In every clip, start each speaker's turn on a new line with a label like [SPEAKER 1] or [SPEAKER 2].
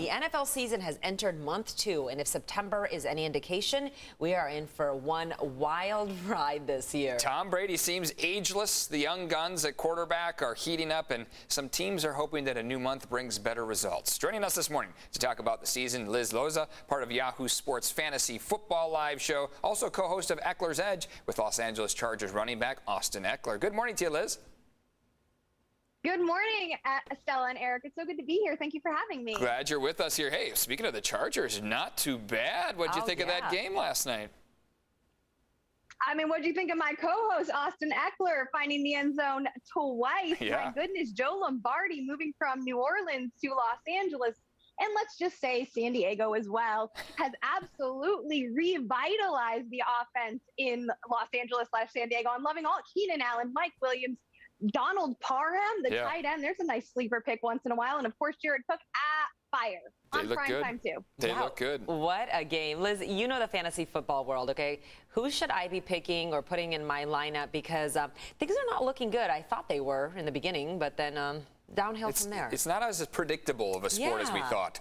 [SPEAKER 1] The NFL season has entered month 2, and if September is any indication, we are in for one wild ride this year.
[SPEAKER 2] Tom Brady seems ageless. The young guns at quarterback are heating up, and some teams are hoping that a new month brings better results. Joining us this morning to talk about the season, Liz Loza, part of Yahoo Sports Fantasy Football live show, also co-host of Eckler's Edge with Los Angeles Chargers running back Austin Eckler. Good morning to you, Liz.
[SPEAKER 3] Good morning, Estella and Eric. It's so good to be here. Thank you for having me.
[SPEAKER 2] Glad you're with us here. Hey, speaking of the Chargers, not too bad. What'd you think of that game last night?
[SPEAKER 3] I mean, what'd you think of my co-host, Austin Eckler, finding the end zone twice?
[SPEAKER 2] Yeah.
[SPEAKER 3] My goodness, Joe Lombardi moving from New Orleans to Los Angeles, and let's just say San Diego as well, has absolutely revitalized the offense in Los Angeles/San Diego. I'm loving all Keenan Allen, Mike Williams, Donald Parham, the tight end. There's a nice sleeper pick once in a while. And, of course, Jared Cook fire on prime time, too.
[SPEAKER 2] They look good.
[SPEAKER 1] What a game. Liz, you know the fantasy football world, okay? Who should I be picking or putting in my lineup? Because things are not looking good. I thought they were in the beginning, but then downhill from there.
[SPEAKER 2] It's not as predictable of a sport as we thought.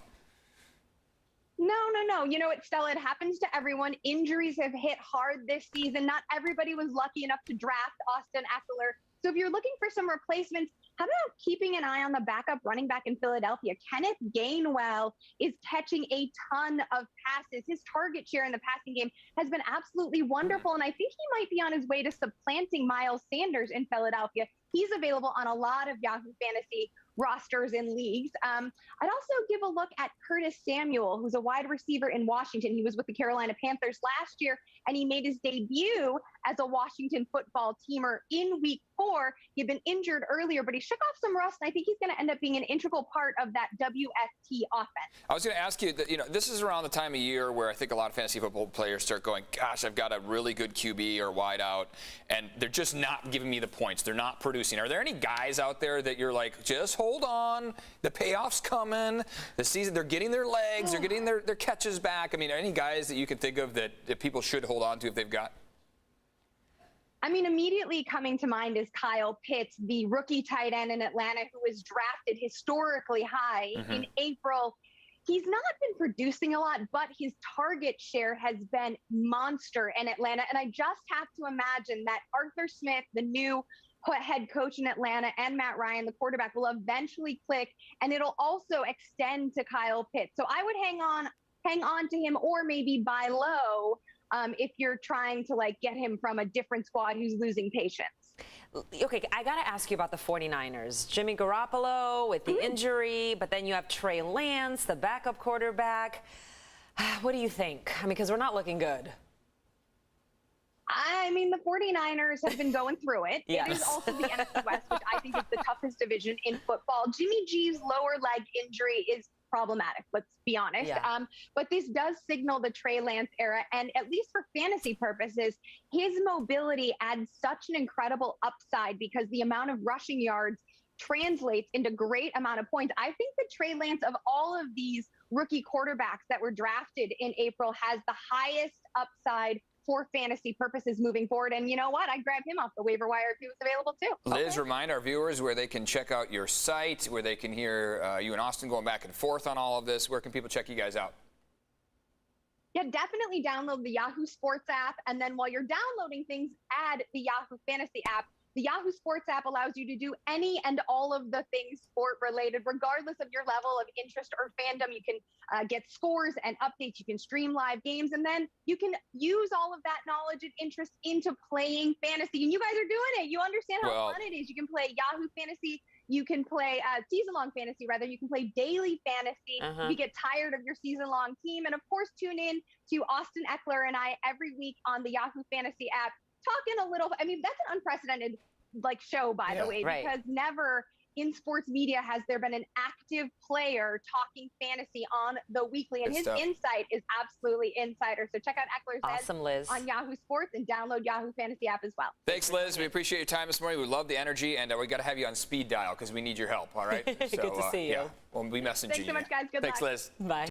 [SPEAKER 3] No. You know what, Stella, it happens to everyone. Injuries have hit hard this season. Not everybody was lucky enough to draft Austin Eckler. So if you're looking for some replacements, how about keeping an eye on the backup running back in Philadelphia? Kenneth Gainwell is catching a ton of passes. His target share in the passing game has been absolutely wonderful, and I think he might be on his way to supplanting Miles Sanders in Philadelphia. He's available on a lot of Yahoo Fantasy rosters and leagues. I'd also give a look at Curtis Samuel, who's a wide receiver in Washington. He was with the Carolina Panthers last year, and he made his debut as a Washington football teamer in week 4. He'd been injured earlier, but he shook off some rust, and I think he's going to end up being an integral part of that WFT offense.
[SPEAKER 2] I was going to ask you, that, this is around the time of year where I think a lot of fantasy football players start going, gosh, I've got a really good QB or wide out, and they're just not giving me the points. They're not producing. Are there any guys out there that you're like, just hold on, the payoff's coming, the season, they're getting their legs, they're getting their catches back? I mean, are any guys that you can think of that people should hold on to if they've got?
[SPEAKER 3] I mean, immediately coming to mind is Kyle Pitts, the rookie tight end in Atlanta who was drafted historically high in April. He's not been producing a lot, but his target share has been monster in Atlanta. And I just have to imagine that Arthur Smith, the new head coach in Atlanta, and Matt Ryan, the quarterback, will eventually click, and it'll also extend to Kyle Pitts. So I would hang on to him, or maybe buy low if you're trying to get him from a different squad who's losing patience.
[SPEAKER 1] Okay, I got to ask you about the 49ers. Jimmy Garoppolo with the injury, but then you have Trey Lance, the backup quarterback. What do you think? I mean, because we're not looking good.
[SPEAKER 3] I mean, the 49ers have been going through it.
[SPEAKER 1] Yes.
[SPEAKER 3] It is also the NFC West, which I think is the toughest division in football. Jimmy G's lower leg injury is problematic, let's be honest.
[SPEAKER 1] Yeah.
[SPEAKER 3] But this does signal the Trey Lance era, and at least for fantasy purposes, his mobility adds such an incredible upside because the amount of rushing yards translates into great amount of points. I think that Trey Lance, of all of these rookie quarterbacks that were drafted in April, has the highest upside for fantasy purposes moving forward. And you know what? I'd grab him off the waiver wire if he was available too.
[SPEAKER 2] Liz, remind our viewers where they can check out your site, where they can hear you and Austin going back and forth on all of this. Where can people check you guys out?
[SPEAKER 3] Yeah, definitely download the Yahoo Sports app. And then while you're downloading things, add the Yahoo Fantasy app. The Yahoo Sports app allows you to do any and all of the things sport-related, regardless of your level of interest or fandom. You can get scores and updates. You can stream live games, and then you can use all of that knowledge and interest into playing fantasy. And you guys are doing it. You understand how fun it is. You can play Yahoo Fantasy. You can play season-long fantasy, rather. You can play daily fantasy. If you get tired of your season-long team. And, of course, tune in to Austin Eckler and I every week on the Yahoo Fantasy app, talking a little. I mean, that's an unprecedented show, by the way, because never in sports media has there been an active player talking fantasy on the weekly, and his insight is absolutely insider. So check out Eckler's Edge on Yahoo Sports and download Yahoo Fantasy app as well.
[SPEAKER 2] Thanks, Liz. We appreciate your time this morning. We love the energy, and we got to have you on speed dial because we need your help. All right.
[SPEAKER 1] So, good to see you.
[SPEAKER 2] Yeah, we'll be messaging you.
[SPEAKER 3] Thanks so much, guys. Good luck.
[SPEAKER 2] Thanks, Liz.
[SPEAKER 1] Bye.